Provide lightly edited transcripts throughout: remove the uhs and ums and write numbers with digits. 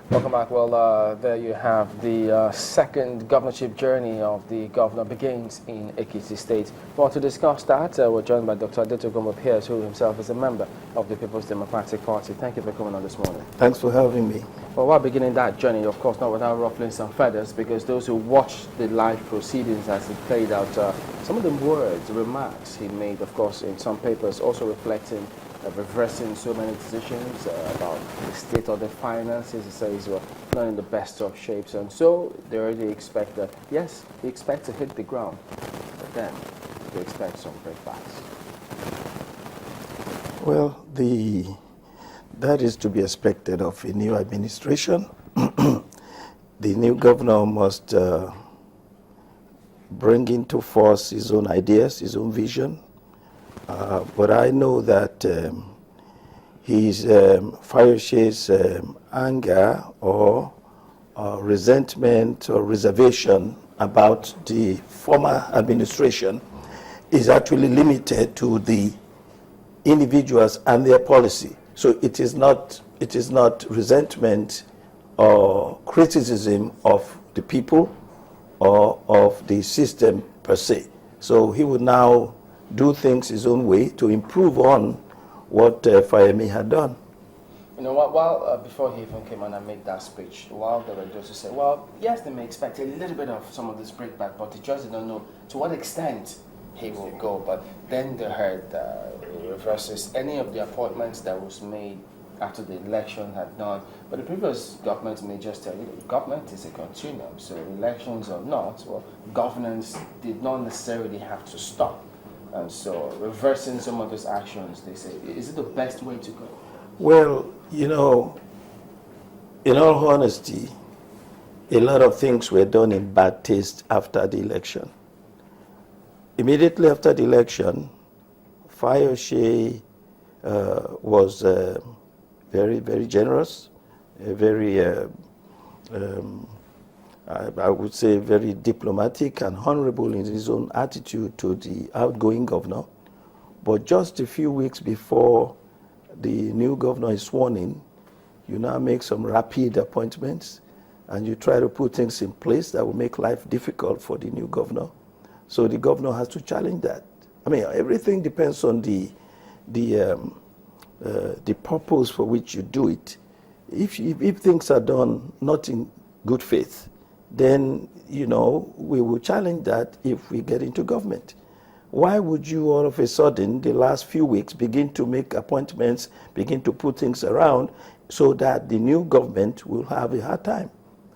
Welcome back. Well, there you have the second governorship journey of the governor begins in Ekiti State. Well, to discuss that, we're joined by Dr. Adetokunbo Pearse, who himself is a member of the People's Democratic Party. Thank you for coming on this morning. Thanks for having me. Well, while beginning that journey, of course, not without ruffling some feathers, because those who watched the live proceedings as it played out, some of the words, remarks he made, of course, in some papers, also reflecting reversing so many decisions about the state of the finances. He says we're not in the best of shapes, and so they already expect that, yes, they expect to hit the ground, but then they expect some breakbacks. Well, that is to be expected of a new administration. The new governor must bring into force his own ideas, his own vision. But I know that his Fayose's anger or resentment or reservation about the former administration is actually limited to the individuals and their policy. So it is not resentment or criticism of the people or of the system per se. So he would now do things his own way to improve on what Fayemi had done. You know, while before he even came on and made that speech, while they were just to say, well, yes, they may expect a little bit of some of this breakback, but they just don't know to what extent he will go. But then they heard versus any of the appointments that was made after the election had done. But the previous government may just tell you, government is a continuum, so elections or not, well, governance did not necessarily have to stop. And so reversing some of those actions, they say, is it the best way to go? Well, you know, in all honesty, a lot of things were done in bad taste after the election. Immediately after the election, Fayose was very, very generous, very I would say very diplomatic and honorable in his own attitude to the outgoing governor. But just a few weeks before the new governor is sworn in, you now make some rapid appointments and you try to put things in place that will make life difficult for the new governor. So the governor has to challenge that. I mean, everything depends on the purpose for which you do it. If things are done not in good faith, then, you know, we will challenge that if we get into government. Why would you all of a sudden, the last few weeks, begin to make appointments, begin to put things around so that the new government will have a hard time?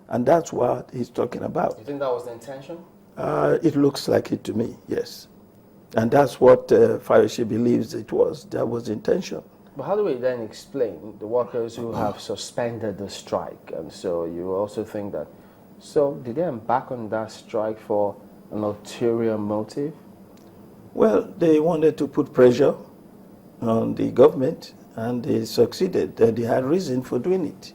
And that's what he's talking about. You think that was the intention? It looks like it to me, yes. And that's what Fayose believes it was. That was the intention. But how do we then explain the workers who have suspended the strike? And so you also think that, so did they embark on that strike for an ulterior motive? Well, they wanted to put pressure on the government, and they succeeded. They had reason for doing it.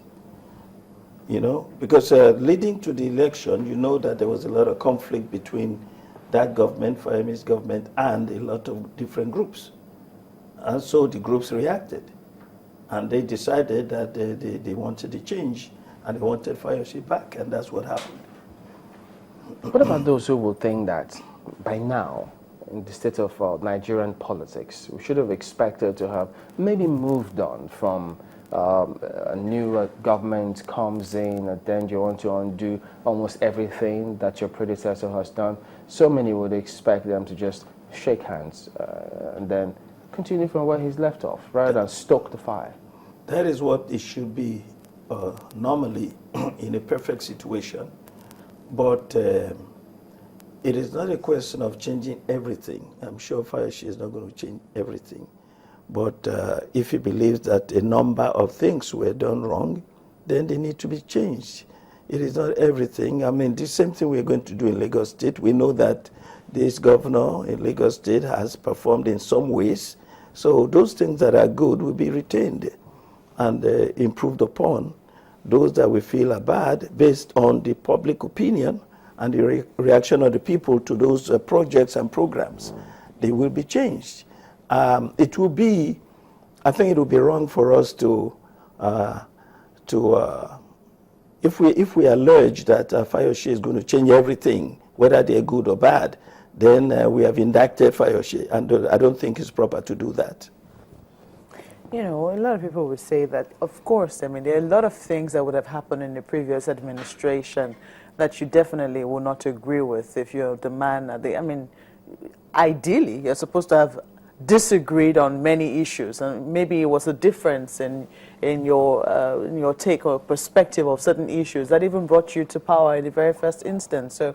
You know, because leading to the election, you know that there was a lot of conflict between that government, Fayemi's government, and a lot of different groups. And so the groups reacted. And they decided that they wanted a change, and they wanted Fayose back, and that's what happened. What about those who will think that by now, in the state of Nigerian politics, we should have expected to have maybe moved on from a new government comes in, and then you want to undo almost everything that your predecessor has done? So many would expect them to just shake hands and then continue from where he's left off, rather than stoke the fire. That is what it should be normally in a perfect situation. But it is not a question of changing everything. I'm sure Fayose is not going to change everything. But if he believes that a number of things were done wrong, then they need to be changed. It is not everything. I mean, the same thing we're going to do in Lagos State. We know that this governor in Lagos State has performed in some ways. So those things that are good will be retained and improved upon. Those that we feel are bad, based on the public opinion and the reaction of the people to those projects and programs, they will be changed. It will be, I think it would be wrong for us to if we allege that Fayose is going to change everything, whether they're good or bad, then we have indicted Fayose, and I don't think it's proper to do that. You know, a lot of people would say that, of course, I mean, there are a lot of things that would have happened in the previous administration that you definitely will not agree with if you're the man at the, I mean, ideally, you're supposed to have disagreed on many issues, and maybe it was a difference in your take or perspective of certain issues that even brought you to power in the very first instance. So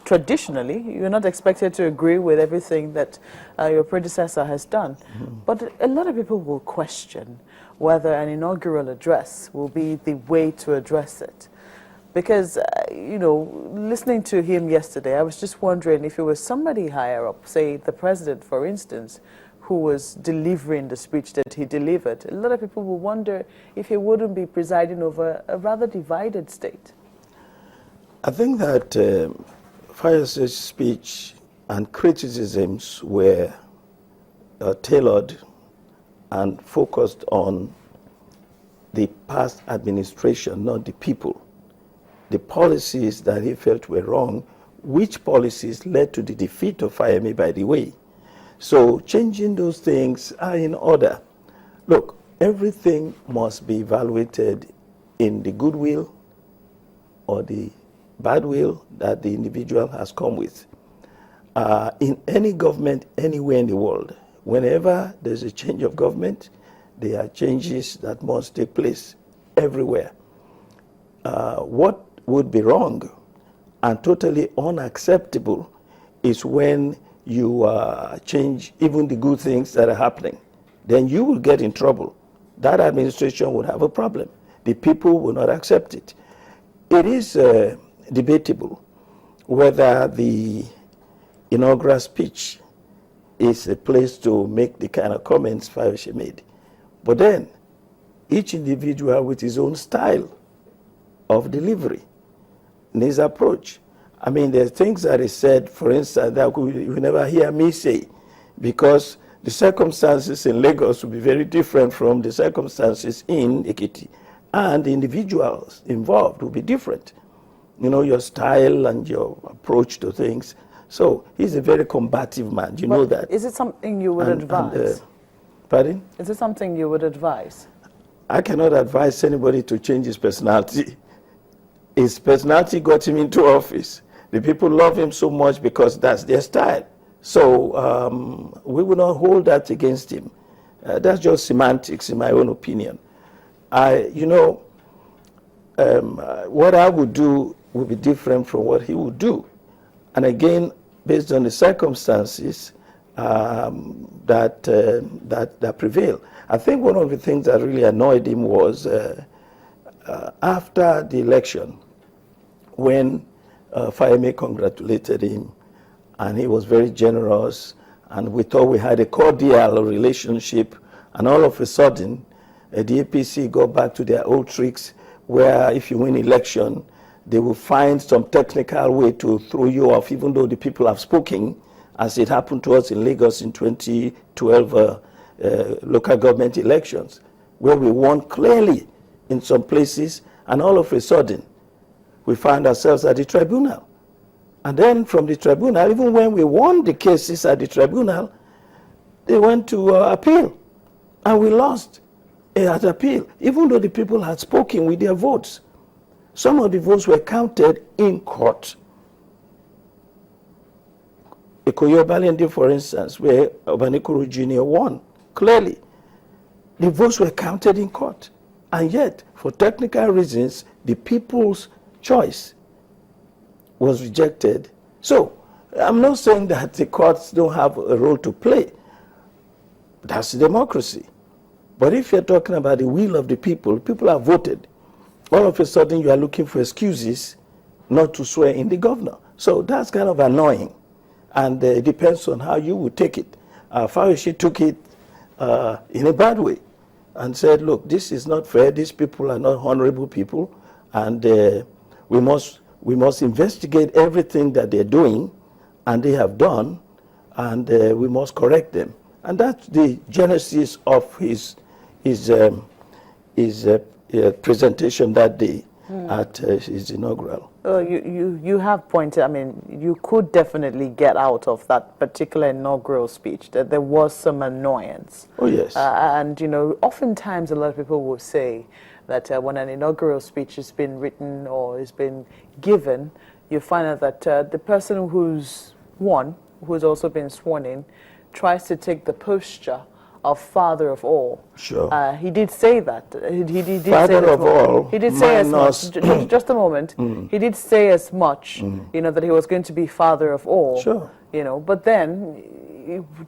traditionally, you're not expected to agree with everything that your predecessor has done. But a lot of people will question whether an inaugural address will be the way to address it. Because, you know, listening to him yesterday, I was just wondering if it was somebody higher up, say the president, for instance, who was delivering the speech that he delivered. A lot of people will wonder if he wouldn't be presiding over a rather divided state. I think that Fayose's speech and criticisms were tailored and focused on the past administration, not the people. The policies that he felt were wrong, which policies led to the defeat of Fayemi, by the way. So changing those things are in order. Look, everything must be evaluated in the goodwill or the bad will that the individual has come with. In any government, anywhere in the world, whenever there's a change of government, there are changes that must take place everywhere. What would be wrong and totally unacceptable is when you change even the good things that are happening. Then you will get in trouble. That administration would have a problem. The people will not accept it. It is debatable whether the inaugural speech is a place to make the kind of comments Fayose made. But then, each individual with his own style of delivery and his approach. I mean, there are things that is said, for instance, that you will never hear me say, because the circumstances in Lagos will be very different from the circumstances in Ekiti, and the individuals involved will be different. You know, your style and your approach to things. So he's a very combative man. You know that. Is it something you would advise? Pardon? Is it something you would advise? I cannot advise anybody to change his personality. His personality got him into office. The people love him so much because that's their style. So we will not hold that against him. That's just semantics, in my own opinion. What I would do would be different from what he would do. And again, based on the circumstances that prevail. I think one of the things that really annoyed him was after the election, when Fayemi congratulated him, and he was very generous, and we thought we had a cordial relationship, and all of a sudden, the APC got back to their old tricks, where if you win election, they will find some technical way to throw you off, even though the people have spoken, as it happened to us in Lagos in 2012 local government elections, where we won clearly in some places, and all of a sudden, we found ourselves at the tribunal. And then from the tribunal, even when we won the cases at the tribunal, they went to appeal, and we lost at appeal, even though the people had spoken with their votes. Some of the votes were counted in court. Ikoyi Obalende, for instance, where Obanikuru Jr. won, clearly, the votes were counted in court. And yet, for technical reasons, the people's choice was rejected. So, I'm not saying that the courts don't have a role to play. That's democracy. But if you're talking about the will of the people, people have voted. All of a sudden, you are looking for excuses not to swear in the governor. So that's kind of annoying. And it depends on how you would take it. Fayose took it in a bad way and said, look, this is not fair. These people are not honorable people. And we must investigate everything that they're doing and they have done. And we must correct them. And that's the genesis of his presentation that day. at his inaugural. You have pointed, I mean, you could definitely get out of that particular inaugural speech that there was some annoyance. Oh, yes. And, oftentimes a lot of people will say that when an inaugural speech has been written or has been given, you find out that the person who's won, who's also been sworn in, tries to take the posture of father of all. Sure. He did say that. He did father say of all. He did say as much. Just a moment. He did say as much. That he was going to be father of all. Sure. But then,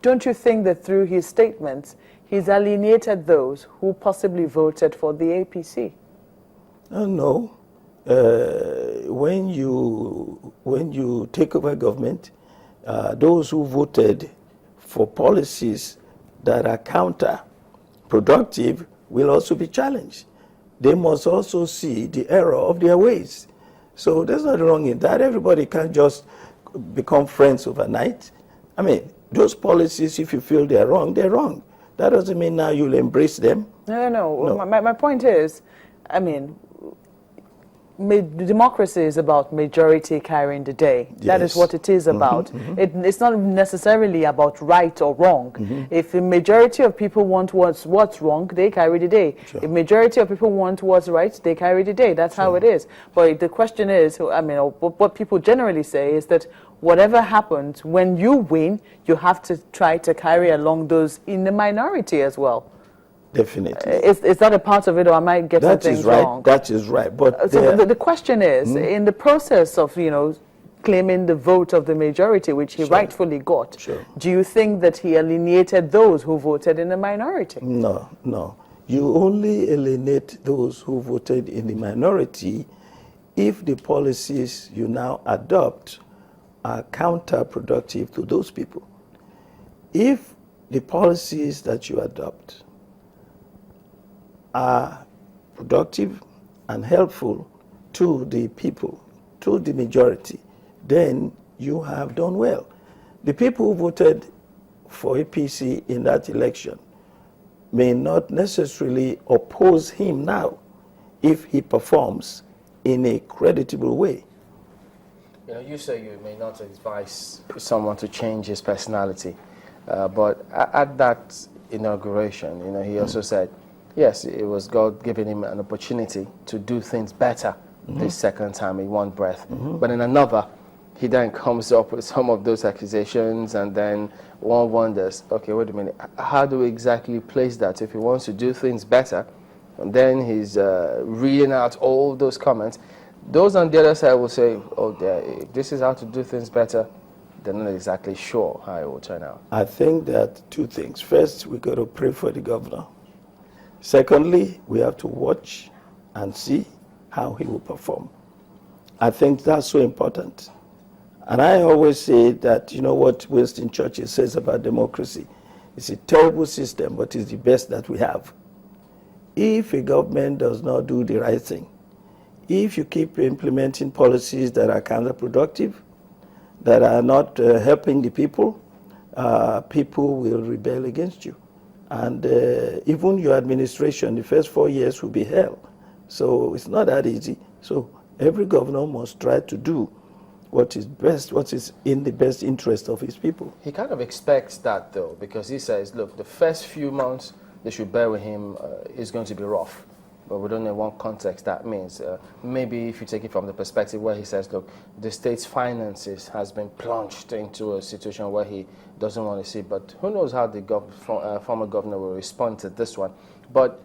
don't you think that through his statements, he's alienated those who possibly voted for the APC? No. When you take over government, those who voted for policies that are counterproductive will also be challenged. They must also see the error of their ways. So there's nothing wrong in that. Everybody can't just become friends overnight. I mean, those policies, if you feel they're wrong, they're wrong. That doesn't mean now you'll embrace them. No. My point is, I mean, democracy is about majority carrying the day. Yes. That is what it is about. It's not necessarily about right or wrong. If the majority of people want what's wrong, they carry the day. Sure. If majority of people want what's right, they carry the day. That's how it is. But the question is, I mean, what people generally say is that whatever happens, when you win, you have to try to carry along those in the minority as well. Definitely. Is that a part of it, or am I getting things wrong? That is right. But so the question is, in the process of, claiming the vote of the majority, which he rightfully got, do you think that he alienated those who voted in the minority? No. You only alienate those who voted in the minority if the policies you now adopt are counterproductive to those people. If the policies that you adopt are productive and helpful to the people, to the majority, then you have done well. The people who voted for APC in that election may not necessarily oppose him now if he performs in a creditable way. You say you may not advise someone to change his personality, but at that inauguration, he also said, yes, it was God giving him an opportunity to do things better this second time in one breath. But in another, he then comes up with some of those accusations, and then one wonders, okay, wait a minute, how do we exactly place that? If he wants to do things better, and then he's reading out all those comments, those on the other side will say, oh, if this is how to do things better, they're not exactly sure how it will turn out. I think that two things. First, we got to pray for the governor. Secondly, we have to watch and see how he will perform. I think that's so important. And I always say that, what Winston Churchill says about democracy, it's a terrible system, but it's the best that we have. If a government does not do the right thing, if you keep implementing policies that are counterproductive, that are not helping the people, people will rebel against you. And even your administration, the first 4 years will be hell. So it's not that easy. So every governor must try to do what is best, what is in the best interest of his people. He kind of expects that, though, because he says, look, the first few months they should bear with him is going to be rough. But we don't know what context that means. Maybe if you take it from the perspective where he says, look, the state's finances has been plunged into a situation where he doesn't want to see. But who knows how the former governor will respond to this one. But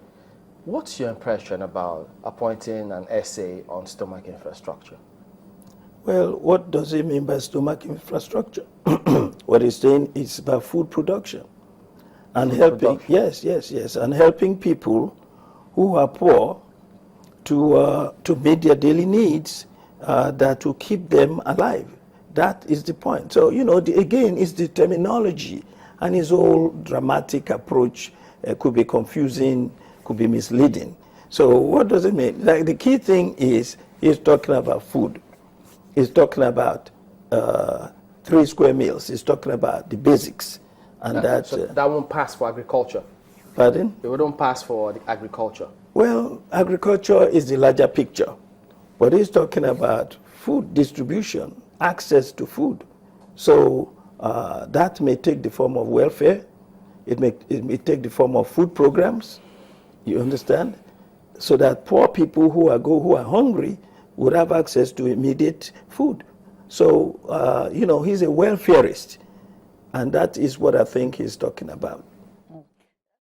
what's your impression about appointing an essay on stomach infrastructure? Well, what does he mean by stomach infrastructure? What he's saying is about food production. And helping, yes, and helping people who are poor to meet their daily needs that will keep them alive. That is the point. So, again, it's the terminology, and his whole dramatic approach could be confusing, could be misleading. So what does it mean? Like, the key thing is he's talking about food. He's talking about 3 square meals. He's talking about the basics. And so that won't pass for agriculture. Pardon? It wouldn't pass for the agriculture. Well, agriculture is the larger picture. But he's talking about food distribution, access to food. So that may take the form of welfare. It may take the form of food programs. You understand? So that poor people who are hungry would have access to immediate food. So, he's a welfareist. And that is what I think he's talking about.